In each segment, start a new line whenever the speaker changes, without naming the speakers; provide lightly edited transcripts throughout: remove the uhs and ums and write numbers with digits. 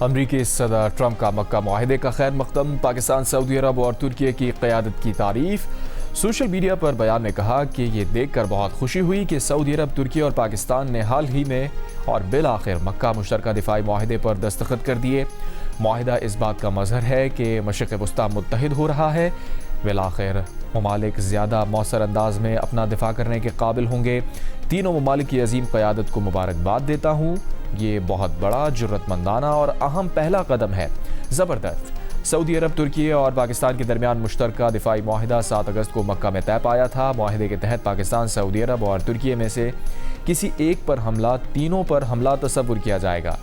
अमरीकी सदर ट्रंप का मक्का मुआहिदे का खैर मकदम, पाकिस्तान, सऊदी अरब और तुर्की की क़यादत की तारीफ। सोशल मीडिया पर बयान में कहा कि ये देखकर बहुत खुशी हुई कि सऊदी अरब, तुर्की और पाकिस्तान ने हाल ही में और बिलाखिर मक्का मुश्तरका दिफाई मुआहिदे पर दस्तखत कर दिए। मुआहिदा इस बात का मज़हर है कि मशरिक़ वस्ता मुत्तहिद हो रहा है। बिलाखिर ममालिक ज़्यादा मौसर अंदाज में अपना दिफा करने के काबिल होंगे। तीनों ममालिक की अजीम क़यादत को मुबारकबाद देता हूँ। ये बहुत बड़ा, जुर्रतमंदाना और अहम पहला कदम है। ज़बरदस्त। सऊदी अरब, तुर्की और पाकिस्तान के दरमियान मुश्तरका दिफाई मुआहिदा 7 अगस्त को मक्का में तय पाया था। मुआहिदे के तहत पाकिस्तान, सऊदी अरब और तुर्की में से किसी एक पर हमला, तीनों पर हमला तस्वुर किया जाएगा।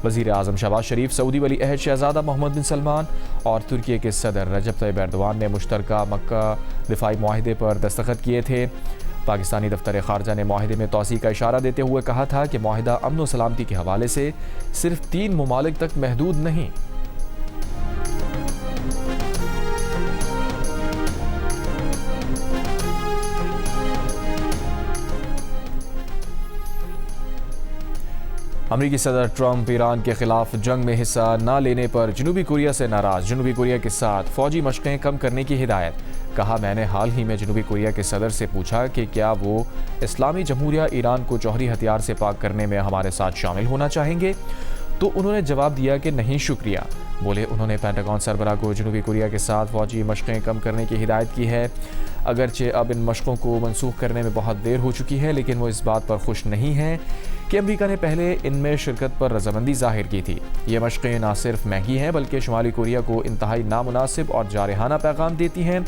वज़ीर आज़म शहबाज शरीफ, सऊदी वली अहद शहज़ादा मोहम्मद बिन सलमान और तुर्की के सदर रजब तैयब एर्दोआन ने मुश्तरका मक्का दिफाई मुआहिदे पर दस्तखत किए थे। पाकिस्तानी दफ्तर ख़ारजा ने मुआहिदे में तोसी का इशारा देते हुए कहा था कि मुआहिदा अमन व सलामती के हवाले से सिर्फ 3 ममालिक तक महदूद नहीं। अमरीकी सदर ट्रंप ईरान के खिलाफ जंग में हिस्सा न लेने पर जनूबी कोरिया से नाराज़। जनूबी कोरिया के साथ फ़ौजी मशक़ें कम करने की हिदायत। कहा, मैंने हाल ही में जनूबी कोरिया के सदर से पूछा कि क्या वो इस्लामी जमहूरिया ईरान को जौहरी हथियार से पाक करने में हमारे साथ शामिल होना चाहेंगे, तो उन्होंने जवाब दिया कि नहीं शुक्रिया। बोले, उन्होंने पेंटागन सरबराह को जनूबी कोरिया के साथ फ़ौजी मशक़ें कम करने की हिदायत की है। अगरचे अब इन मशक़ों को मनसूख करने में बहुत देर हो चुकी है, लेकिन वो इस बात पर खुश नहीं हैं कि अमरीका ने पहले इनमें शिरकत पर रजामंदी ज़ाहिर की थी। ये मशक़ें न सिर्फ महंगी हैं बल्कि शुमाली कोरिया को इंतहाई नामुनासिब और जारहाना पैगाम देती हैं,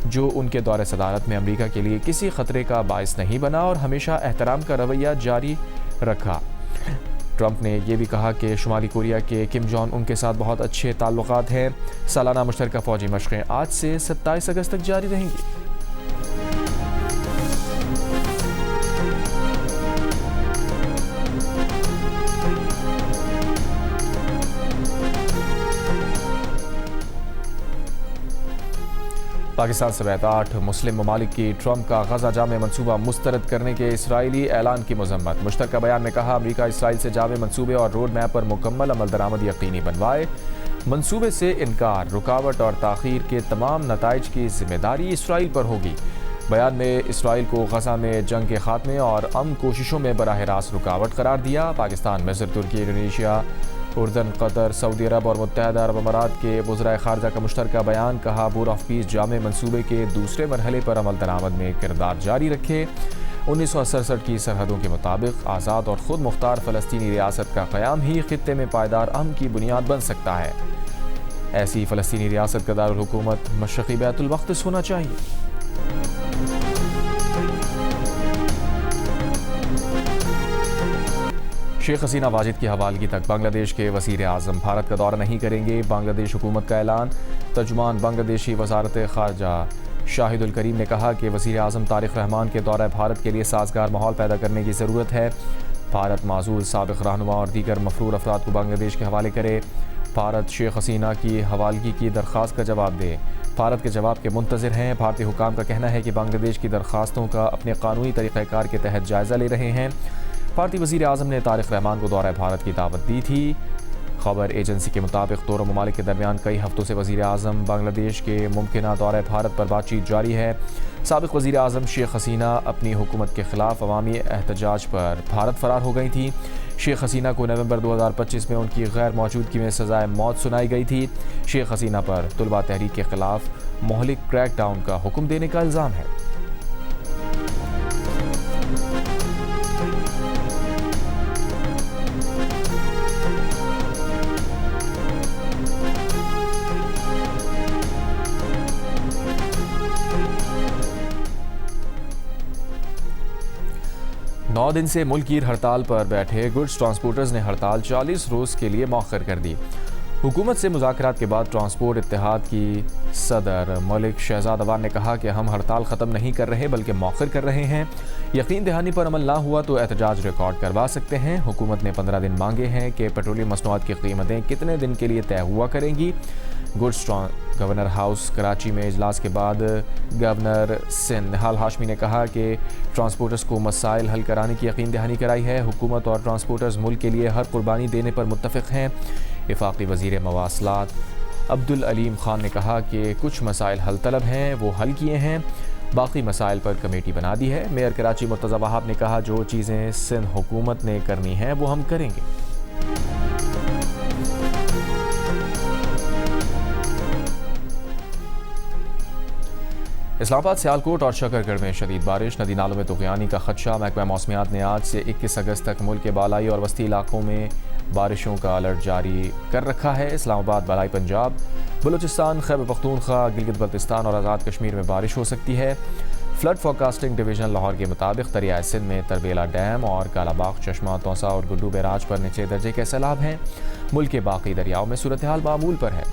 जो उनके दौरे सदारत में अमरीका के लिए किसी ख़तरे का बायस नहीं बना और हमेशा एहतराम का रवैया जारी रखा। ट्रंप ने यह भी कहा कि शुमाली कोरिया के किम जोंग उन के साथ बहुत अच्छे ताल्लुकात हैं। सालाना मुश्तरका फ़ौजी मशक़ें आज से 27 अगस्त तक जारी रहेंगी। पाकिस्तान समेत 8 मुस्लिम ममालिक की ट्रंप का गजा जामे मनसूबा मुस्तरद करने के इसराइली ऐलान की मजम्मत। मुश्तरका बयान में कहा, अमरीका इसराइल से जामे मनसूबे और रोड मैप पर मुकम्मल अमल दरामद यकीनी बनवाए। मनसूबे से इनकार, रुकावट और ताख़ीर के तमाम नताइज की जिम्मेदारी इसराइल पर होगी। बयान में इसराइल को गजा में जंग के खात्मे और अमन कोशिशों में बराह रास्त रुकावट करार दिया। पाकिस्तान, मिस्र, तुर्की, इंडोनेशिया, उर्दन, कतर, सऊदी अरब और मुत्तहदा अरब अमारात के वज़राए ख़ारजा का मुश्तरका बयान। कहा, बोर्ड ऑफ पीस जामे मनसूबे के दूसरे मरहले पर अमल दरामद में किरदार जारी रखे। 1967 की सरहदों के मुताबिक आज़ाद और ख़ुद मुख्तार फ़लस्तीनी रियासत का क़याम ही ख़ित्ते में पायदार अमन की बुनियाद बन सकता है। ऐसी फ़लस्तीनी रियासत का दारुल हुकूमत मशरिक़ी बैतुल मक़दिस होना चाहिए। शेख हसीना वाजिद की हवालगी तक बांग्लादेश के वज़ीर आज़म भारत का दौरा नहीं करेंगे। बांग्लादेश हुकूमत का ऐलान। तर्जुमान बांग्लादेशी वज़ारत ख़ारजा शाहिदुल करीम ने कहा कि वज़ीर आज़म तारिक रहमान के दौरा भारत के लिए साजगार माहौल पैदा करने की ज़रूरत है। भारत माज़ूल साबिक़ रहनुमा और दीगर मफरूर अफराद को बांग्लादेश के हवाले करे। भारत शेख हसीना की हवालगी की दरख्वास्त का जवाब दे। भारत के जवाब के मुंतज़िर हैं। भारतीय हुकाम का कहना है कि बांग्लादेश की दरख्वास्तों का अपने कानूनी तरीक़ाकार के तहत जायज़ा ले रहे हैं। भारतीय वज़ीर आज़म ने तारिक रहमान को दौरा भारत की दावत दी थी। खबर एजेंसी के मुताबिक दोनों ममालिक के दरमियान कई हफ्तों से वज़ीर आज़म बांग्लादेश के मुमकिना दौरे भारत पर बातचीत जारी है। साबिक़ वज़ीर आज़म शेख हसीना अपनी हुकूमत के ख़िलाफ़ अवामी एहतजाज पर भारत फ़रार हो गई थी। शेख हसीना को नवंबर 2025 में उनकी गैर मौजूदगी में सज़ाए मौत सुनाई गई थी। शेख हसीना पर तुलबा तहरीक के ख़िलाफ़ मोहलिक क्रैकडाउन का हुक्म देने का इल्ज़ाम है। नौ दिन से मुल्क की हड़ताल पर बैठे गुड्स ट्रांसपोर्टर्स ने हड़ताल 40 रोज़ के लिए मौखर कर दी। हुकूमत से मुज़ाकरात के बाद ट्रांसपोर्ट इत्तेहाद की सदर मलिक शहजाद अवान ने कहा कि हम हड़ताल ख़त्म नहीं कर रहे बल्कि मौखर कर रहे हैं। यकीन दहानी पर अमल ना हुआ तो एहतजाज रिकॉर्ड करवा सकते हैं। हुकूमत ने 15 दिन मांगे हैं कि पेट्रोलियम मसनूआत की कीमतें कितने दिन के लिए तय हुआ करेंगी। गुड्स गवर्नर हाउस कराची में इजलास के बाद गवर्नर सिंध निहाल हाशमी ने कहा कि ट्रांसपोर्टर्स को मसाइल हल कराने की यकीन दहानी कराई है। हुकूमत और ट्रांसपोर्टर्स मुल्क के लिए हर कुर्बानी देने पर मुत्तफ़िक हैं। वफाकी वज़ीर मवासलात अब्दुल अलीम खान ने कहा कि कुछ मसाइल हल तलब हैं, वो हल किए हैं, बाकी मसाइल पर कमेटी बना दी है। मेयर कराची मुर्तज़ा वहाब ने कहा जो चीज़ें सिंध हुकूमत ने करनी हैं वो हम करेंगे। इस्लामाबाद, सियालकोट और शकरगढ़ में शदीद बारिश, नदी नालों में तुग़यानी का खदशा। महकमा मौसमियात ने आज से 21 अगस्त तक मुल्क के बालाई और वस्ती इलाकों में बारिशों का अलर्ट जारी कर रखा है। इस्लामाबाद, बालाई पंजाब, बलूचिस्तान, खैबर पख्तूनख्वा, गिलगित बल्तिस्तान और आज़ाद कश्मीर में बारिश हो सकती है। फ्लड फोरकास्टिंग डिवीजन लाहौर के मुताबिक दरियाए सिंध में तरबेला डैम और कालाबाग, चश्मा, तौसा और गुड्डू बैराज पर निचले दर्जे के सैलाब हैं। मुल्क के बाकी दरियाओं में सूरत हाल मामूल पर है।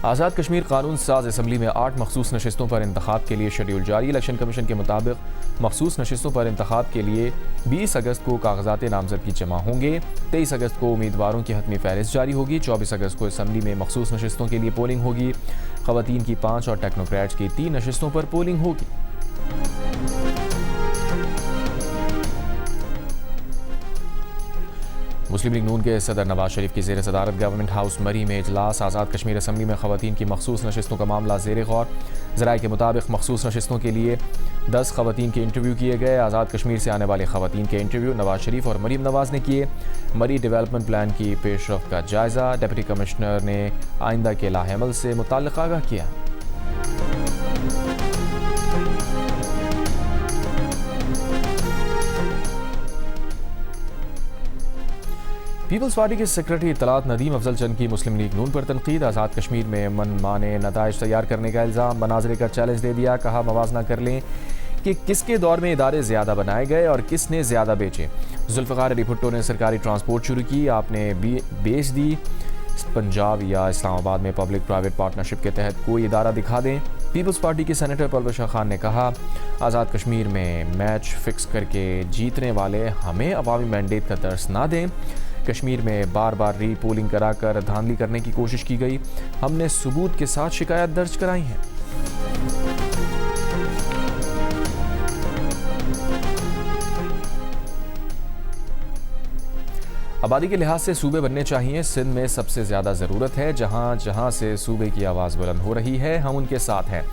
आज़ाद कश्मीर कानून साज असम्बली में 8 मखसूस नशिस्तों पर इंतखाब के लिए शेड्यूल जारी। इलेक्शन कमीशन के मुताबिक मखसूस नशिस्तों पर इंतखाब के लिए 20 अगस्त को कागजात नामजदगी जमा होंगे। 23 अगस्त को उम्मीदवारों की हतमी फहरिस्त जारी होगी। 24 अगस्त को असम्बली में मखसूस नशिस्तों के लिए पोलिंग होगी। ख़वातीन की 5 और टेक्नोक्रेट्स की 3 नशिस्तों पर पोलिंग होगी। मुस्लिम लीग नून के सदर नवाज शरीफ की ज़ेर सदारत गवर्नमेंट हाउस मरी में इजलास। आज़ाद कश्मीर असम्बली में ख़वातीन की मखसूस नशिस्तों का मामला ज़ेर गौर। ज़राए के मुताबिक मखसूस नशिस्तों के लिए 10 ख़वातीन के इंटरव्यू किए गए। आज़ाद कश्मीर से आने वाले ख़वातीन के इंटरव्यू नवाज शरीफ और मरीम नवाज ने किए। मरी डेवलपमेंट प्लान की पेशरफ्त का जायज़ा। डिप्टी कमिश्नर ने आइंदा के लाहेमल से मुताल्लिक़ आगाह किया। पीपल्स पार्टी के सेक्रेटरी इत्तलात नदीम अफजल चंद की मुस्लिम लीग नून पर तनकीद। आज़ाद कश्मीर में मनमाने नताइज तैयार करने का इल्ज़ाम, मनाजरे का चैलेंज दे दिया। कहा मवाजना कर लें कि किसके दौर में इदारे ज़्यादा बनाए गए और किसने ज़्यादा बेचे। जुल्फ़िकार अली भुट्टो ने सरकारी ट्रांसपोर्ट शुरू की, आपने बेच दी। पंजाब या इस्लामाबाद में पब्लिक प्राइवेट पार्टनरशिप के तहत कोई इदारा दिखा दें। पीपल्स पार्टी के सेनेटर परवेश खान ने कहा आज़ाद कश्मीर में मैच फिक्स करके जीतने वाले हमें अवामी मैंडेट का दर्स ना दें। कश्मीर में बार बार री पोलिंग कराकर धांधली करने की कोशिश की गई। हमने सबूत के साथ शिकायत दर्ज कराई है। आबादी के लिहाज से सूबे बनने चाहिए। सिंध में सबसे ज़्यादा ज़रूरत है। जहाँ जहाँ से सूबे की आवाज़ बुलंद हो रही है हम उनके साथ हैं।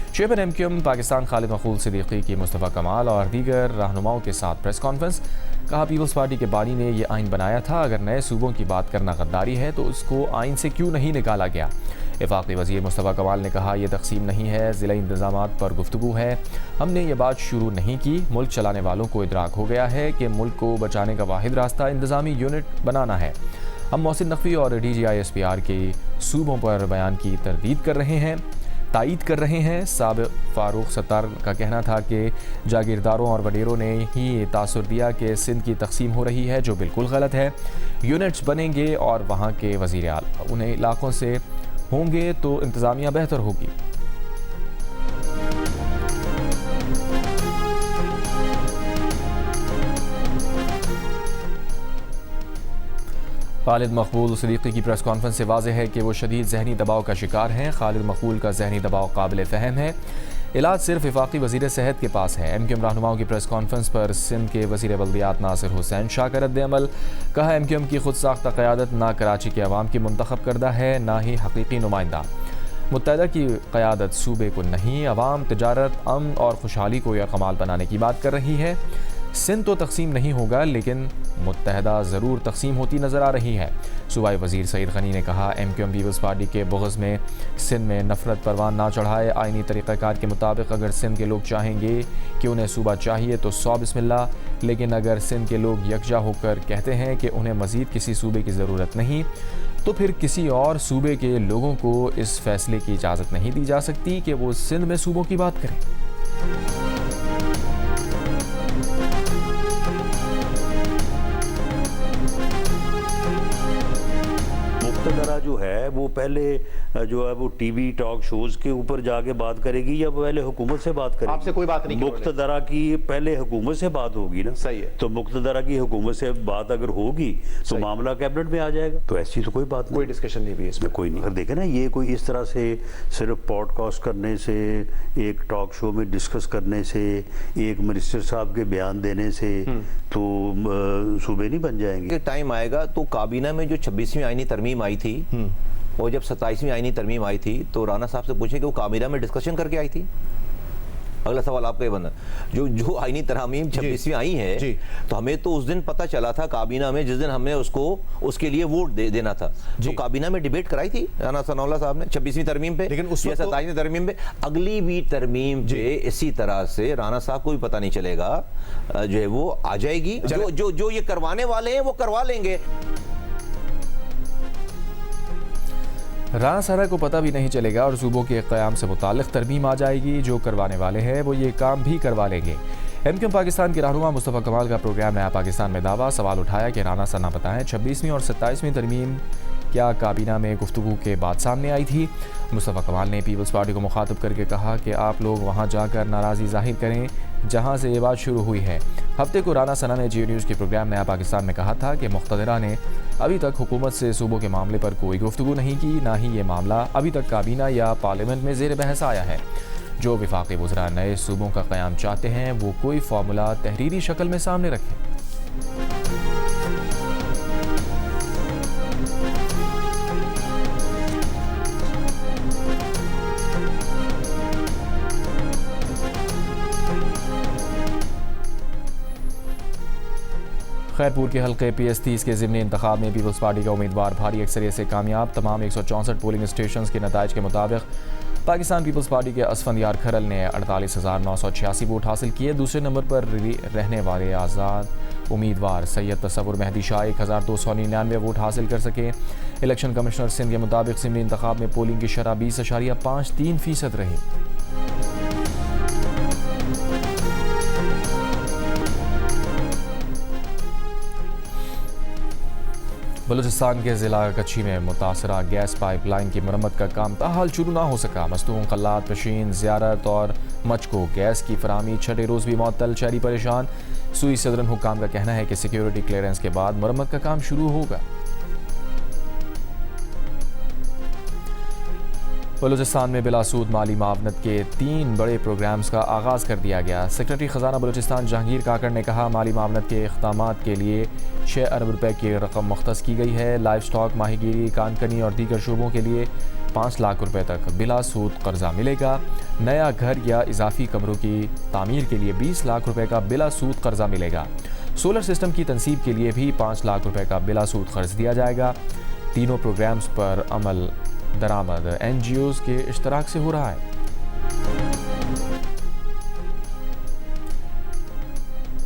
चेयरमैन MQM पाकिस्तान खालिद मखबूल सिद्दीकी की मुस्तफ़ा कमाल और दीगर रहनुमाओं के साथ प्रेस कॉन्फ्रेंस। कहा पीपल्स पार्टी के बानी ने यह आइन बनाया था, अगर नए सूबों की बात करना गद्दारी है तो उसको आइन से क्यों नहीं निकाला गया। वफाकी वज़ीर मुस्तफ़ा कमाल ने कहा यह तकसीम नहीं है, ज़िला इंतज़ामात पर गुफ्तगू है। हमने ये बात शुरू नहीं की। मुल्क चलाने वालों को इदराक हो गया है कि मुल्क को बचाने का वाहिद रास्ता इंतज़ामी यूनिट बनाना है। हम मोहसिन नकवी और DGI-SPR के सूबों पर बयान की तरदीद कर रहे हैं, तायीद कर रहे हैं। साबिक़ फ़ारूक सत्तार का कहना था कि जागीरदारों और वडेरों ने ही ये तासुर दिया कि सिंध की तकसीम हो रही है, जो बिल्कुल गलत है। यूनिट्स बनेंगे और वहाँ के वज़ीर आला उन्हें इलाकों से होंगे तो इंतज़ामिया बेहतर होगी। खालिद मकबूल सिद्दीकी की प्रेस कॉन्फ्रेंस से वाज़ेह है कि वो शदीद ज़हनी दबाव का शिकार हैं। खालिद मकबूल का ज़हनी दबाव काबिल फ़हम है। इलाज सिर्फ वफाकी वज़ीर सेहत के पास है। MQM रहनुमाओं की प्रेस कॉन्फ्रेंस पर सिंध के वज़ीर बल्दियात नासिर हुसैन शाह का रद्द-ए-अमल। कहा MQM की खुद साख्ता क़यादत ना कराची के अवाम की मुंतखब करदा है, ना ही हकीकी नुमाइंदा। मुत्तहदा की क़यादत सूबे को नहीं, अवाम, तिजारत, अमन और खुशहाली को यकमाल बनाने की बात कर रही है। सिंध तो तकसीम नहीं होगा लेकिन मुत्तहदा ज़रूर तकसीम होती नज़र आ रही है। सूबाई वज़ीर सईद गनी ने कहा MQM पीपल्स पार्टी के बुग़्ज़ में सिंध में नफ़रत परवान ना चढ़ाए। आइनी तरीक़ाकार के मुताबिक अगर सिंध के लोग चाहेंगे कि उन्हें सूबा चाहिए तो 100 बिस्मिल्लाह। लेकिन अगर सिंध के लोग यकजा होकर कहते हैं कि उन्हें मज़ीद किसी सूबे की ज़रूरत नहीं, तो फिर किसी और सूबे के लोगों को इस फ़ैसले की इजाज़त नहीं दी जा सकती कि वो सिंध में सूबों की बात करें।
मुक़्तदरा जो है वो पहले जो है वो टीवी टॉक शोज़ के ऊपर जाके बात करेगी या पहले हुकूमत से बात करेगी?
आपसे कोई बात नहीं की
मुक्तदरा की पहले हुकूमत से बात होगी ना।
सही है।
तो मुक्तदरा की हुकूमत से बात अगर होगी तो मामला कैबिनेट में आ जाएगा। तो ऐसी तो कोई बात नहीं,
कोई डिस्कशन नहीं हुई इसमें,
कोई नहीं। अगर देखें ना, ये कोई इस तरह से सिर्फ पॉडकास्ट करने से, एक टॉक शो में डिस्कस करने से, एक मिनिस्टर साहब के बयान देने से तो सूबे नहीं बन जाएंगे।
टाइम आएगा तो काबीना में जो 26वीं आईनी तरमीम आई थी और जब 27वीं आईनी तरमीम आई थी तो राना साहब से पूछे कि वो काबीना में डिस्कशन करके आई थी। अगला सवाल आपका ये बना, जो आईनी तरमीम 26वीं आई है तो हमें तो उस दिन पता चला था काबीना में, जिस दिन हमने उसको उसके लिए वोट देना था, तो काबीना में डिबेट कराई थी राना सनाउल्लाह साहब ने 26वीं तरमीम पे,
लेकिन उस
27वीं तरमीम पे। अगली भी तरमीम पे इसी तरह से राना साहब को भी पता नहीं चलेगा, जो है वो आ जाएगी। जो ये करवाने वाले हैं वो करवा लेंगे।
राना साहब को पता भी नहीं चलेगा और सूबों के क़याम से मुताल्लिक़ तरमीम आ जाएगी। जो करवाने वाले हैं वो ये काम भी करवा लेंगे। एमक्यूएम पाकिस्तान के रहनुमा मुस्तफ़ा कमाल का प्रोग्राम नया पाकिस्तान में दावा सवाल उठाया कि राना सना बताएं 26वीं और 27वीं तरमीम क्या काबीना में गुफ्तगू के बाद सामने आई थी। मुस्तफ़ा कमाल ने पीपल्स पार्टी को मुखातब करके कहा कि आप लोग वहाँ जाकर नाराज़ी जाहिर करें जहाँ से ये बात शुरू हुई है। हफ्ते को राना सना ने जियो न्यूज़ के प्रोग्राम नया पाकिस्तान में कहा था कि मुख्तदरा ने अभी तक हुकूमत से सूबों के मामले पर कोई गुफ्तगू नहीं की, ना ही ये मामला अभी तक काबीना या पार्लियामेंट में ज़ेर बहस आया है। जो वफाकी वज़रा नए सूबों का क़याम चाहते हैं वो कोई फार्मूला तहरीरी शक्ल में सामने रखें। खैरपुर के हल्के PS30 के ज़िमनी इंतखाब में पीपल्स पार्टी का उम्मीदवार भारी अक्सरियत से कामयाब। तमाम 164 पोलिंग स्टेशन के नताइज के मुताबिक पाकिस्तान पीपल्स पार्टी के असफंदियार खरल ने 48,986 वोट हासिल किए। दूसरे नंबर पर रहने वाले आज़ाद उम्मीदवार सैयद तसव्वुर मेहदी शाह 1,299 वोट हासिल कर सके। इलेक्शन कमिश्नर सिंध के मुताबिक ज़िमनी इंतखाब में पोलिंग की शरह 20.53% रही। बलूचिस्तान के ज़िला कच्छी में मुतासरा गैस पाइपलाइन की मरम्मत का काम ताहाल शुरू ना हो सका। मस्तूम खल्लात पेशीन ज़ियारत और मच को गैस की फराहमी छठे रोज़ भी मुअत्तल, शहरी परेशान। सूई सदरन हुक्काम का कहना है कि सिक्योरिटी क्लियरेंस के बाद मरम्मत का काम शुरू होगा। बलूचिस्तान में बिलासूद माली मावनत के 3 बड़े प्रोग्राम्स का आगाज़ कर दिया गया। सेक्रेटरी ख़जाना बलूचिस्तान जहांगीर काकड़ ने कहा माली मावनत के इक़दामात के लिए 6 अरब रुपए की रकम मुख्तस की गई है। लाइव स्टॉक, माहीगीरी, कानकनी और दीगर शोबों के लिए 5 लाख रुपए तक बिलासूद कर्जा मिलेगा। नया घर या इजाफी कमरों की तामीर के लिए 20 लाख रुपए का बिलासूद कर्जा मिलेगा। सोलर सिस्टम की तनसीब के लिए भी 5 लाख रुपए का बिलासूद कर्ज दिया जाएगा। तीनों प्रोग्राम्स पर अमल दरामद NGOs के इश्तराक से हो रहा है।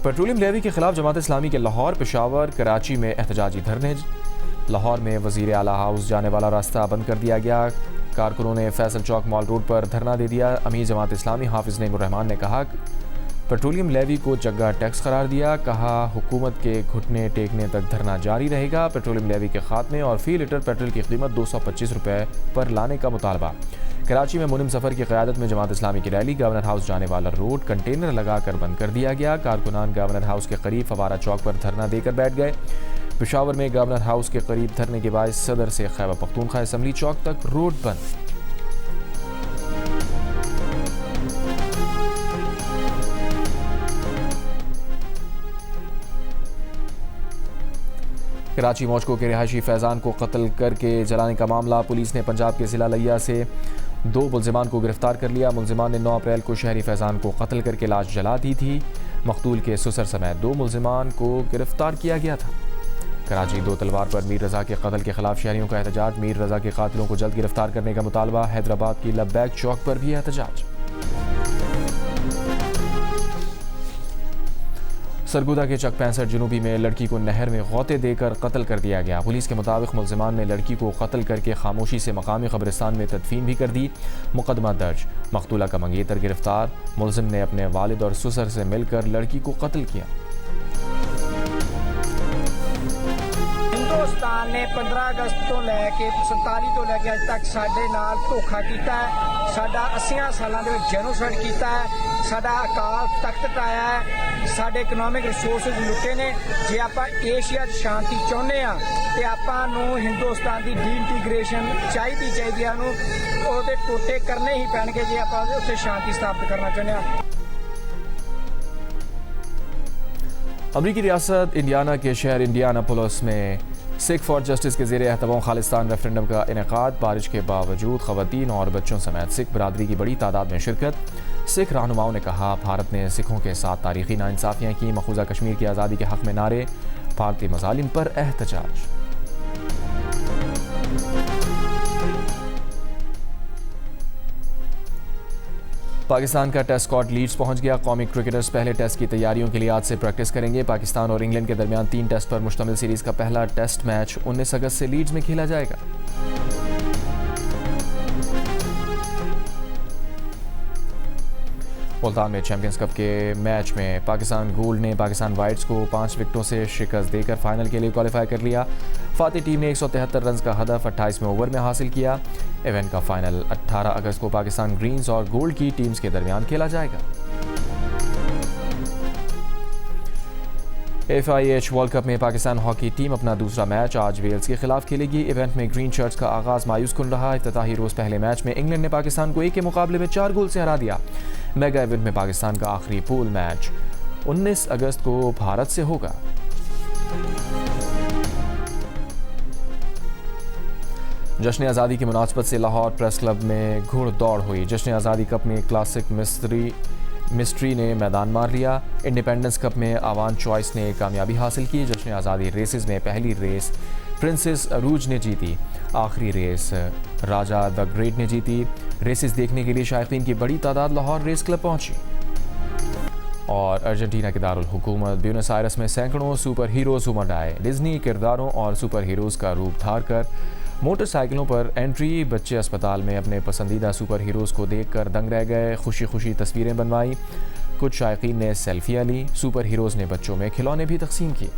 पेट्रोलियम लेवी के खिलाफ जमात इस्लामी के लाहौर, पेशावर, कराची में एहतजाजी धरने। लाहौर में वजीर आला हाउस जाने वाला रास्ता बंद कर दिया गया। कारकुनों ने फैसल चौक मॉल रोड पर धरना दे दिया। अमीर जमात इस्लामी हाफिज नईमुर रहमान ने कहा पेट्रोलियम लेवी को जग्गा टैक्स करार दिया। कहा हुकूमत के घुटने टेकने तक धरना जारी रहेगा। पेट्रोलियम लेवी के खात्मे और फी लीटर पेट्रोल की कीमत 225 रुपये पर लाने का मुतालबा। कराची में मुनिम सफ़र की क़यादत में जमात इस्लामी की रैली। गवर्नर हाउस जाने वाला रोड कंटेनर लगाकर बंद कर दिया गया। कारकुनान गवर्नर हाउस के करीब फवारा चौक पर धरना देकर बैठ गए। पेशावर में गवर्नर हाउस के करीब धरने के बाद सदर से खैबर पख्तूनख्वा असम्बली चौक तक रोड बंद। कराची मौजको के रिहायशी फैज़ान को कत्ल करके जलाने का मामला। पुलिस ने पंजाब के ज़िला लिया से 2 मुलजिमान को गिरफ्तार कर लिया। मुलजिमान ने 9 अप्रैल को शहरी फैज़ान को कत्ल करके लाश जला दी थी। मकतूल के ससुर समेत 2 मुलजिमान को गिरफ्तार किया गया था। कराची 2 तलवार पर मीर रज़ा के कत्ल के खिलाफ शहरियों का एहतजाज। मीर रज़ा के कातिलों को जल्द गिरफ्तार करने का मुतालबा। हैदराबाद की लब्बैक चौक पर भी एहतजाज। सरगोदा के चक 65 जनूबी में लड़की को नहर में गौते देकर कत्ल कर दिया गया। पुलिस के मुताबिक मुलजिमान ने लड़की को कत्ल करके खामोशी से मकामी कब्रिस्तान में तदफीन भी कर दी। मुकदमा दर्ज। मकतूला का मंगेतर गिरफ्तार। मुलजिम ने अपने वालिद और ससुर से मिलकर लड़की को कत्ल किया।
हिंदुस्तान
पाकिस्तान ने 15 अगस्त तो लैके 47 तो लैके अज तक साडे नाल धोखा कीता है, साडा 80 सालों के जेनोसाइड कीता है, साडा अकाल तख्त टाया है, साडे इकनॉमिक रिसोर्सिस लुटे ने। जे आपां एशिया शांति चाहुंदे आ ते आपां नूं हिंदुस्तान की डी-इंटीग्रेशन चाहिए, ਉਹਦੇ ਟੋਟੇ करने ही पैणगे जे आपां उत्थे शांति स्थापित करना चाहुंदे आ।
अमरीकी रियासत इंडियाना के शहर इंडियानापोलिस में सिख फॉर जस्टिस के ज़ेरे एहतमाम खालिस्तान रेफरेंडम का इनेकाद। बारिश के बावजूद ख़वातीन और बच्चों समेत सिख बरादरी की बड़ी तादाद में शिरकत। सिख रहनुमाओं ने कहा, भारत ने सिखों के साथ तारीखी नाइंसाफ़ियाँ की। मखूज़ा कश्मीर की आज़ादी के हक़ में नारे, भारतीय मज़ालिम पर एहतजाज। पाकिस्तान का टेस्ट स्क्वाड लीड्स पहुंच गया। कौमी क्रिकेटर्स पहले टेस्ट की तैयारियों के लिए आज से प्रैक्टिस करेंगे। पाकिस्तान और इंग्लैंड के दरमियान 3 टेस्ट पर मुश्तमिल सीरीज़ का पहला टेस्ट मैच 19 अगस्त से लीड्स में खेला जाएगा। मुल्तान में चैंपियंस कप के मैच में पाकिस्तान गोल्ड ने पाकिस्तान वाइट्स को 5 विकेटों से शिकस्त देकर फाइनल के लिए क्वालिफाई कर लिया। फातिह टीम ने 173 रन का हदफ 28वें ओवर में हासिल किया। इवेंट का फाइनल 18 अगस्त को पाकिस्तान ग्रीन्स और गोल्ड की टीम्स के दरमियान खेला जाएगा। FIH वर्ल्ड कप में पाकिस्तान हॉकी टीम अपना दूसरा मैच आज वेल्स के खिलाफ खेलेगी। इवेंट में ग्रीन शर्ट्स का आगाज मायूस कुन रहा। इफ्तिताही रोज पहले मैच में इंग्लैंड ने पाकिस्तान को 1 के मुकाबले में 4 गोल से हरा दिया। मेगा इवेंट में पाकिस्तान का आखिरी पूल मैच 19 अगस्त को भारत से होगा। जश्न आज़ादी की मुनासबत से लाहौर प्रेस क्लब में घुड़दौड़ हुई। जश्न आज़ादी कप में क्लासिक मिस्ट्री ने मैदान मार लिया। इंडिपेंडेंस कप में आवान चॉइस ने कामयाबी हासिल की। जश्न आज़ादी रेसेस में पहली रेस प्रिंसेस अरूज ने जीती। आखिरी रेस राजा द ग्रेट ने जीती। रेसेस देखने के लिए शायकीन की बड़ी तादाद लाहौर रेस क्लब पहुंची। और अर्जेंटीना के दारुल हुकूमत ब्यूनस आयरस में सैकड़ों सुपर हीरोज उमड़ आए। डिज्नी किरदारों और सुपर हीरोज का रूप धार कर मोटरसाइकिलों पर एंट्री। बच्चे अस्पताल में अपने पसंदीदा सुपर हीरोज को देखकर दंग रह गए। खुशी खुशी तस्वीरें बनवाई। कुछ शायकीन ने सेल्फियाँ ली। सुपर हीरोज ने बच्चों में खिलौने भी तकसीम किए।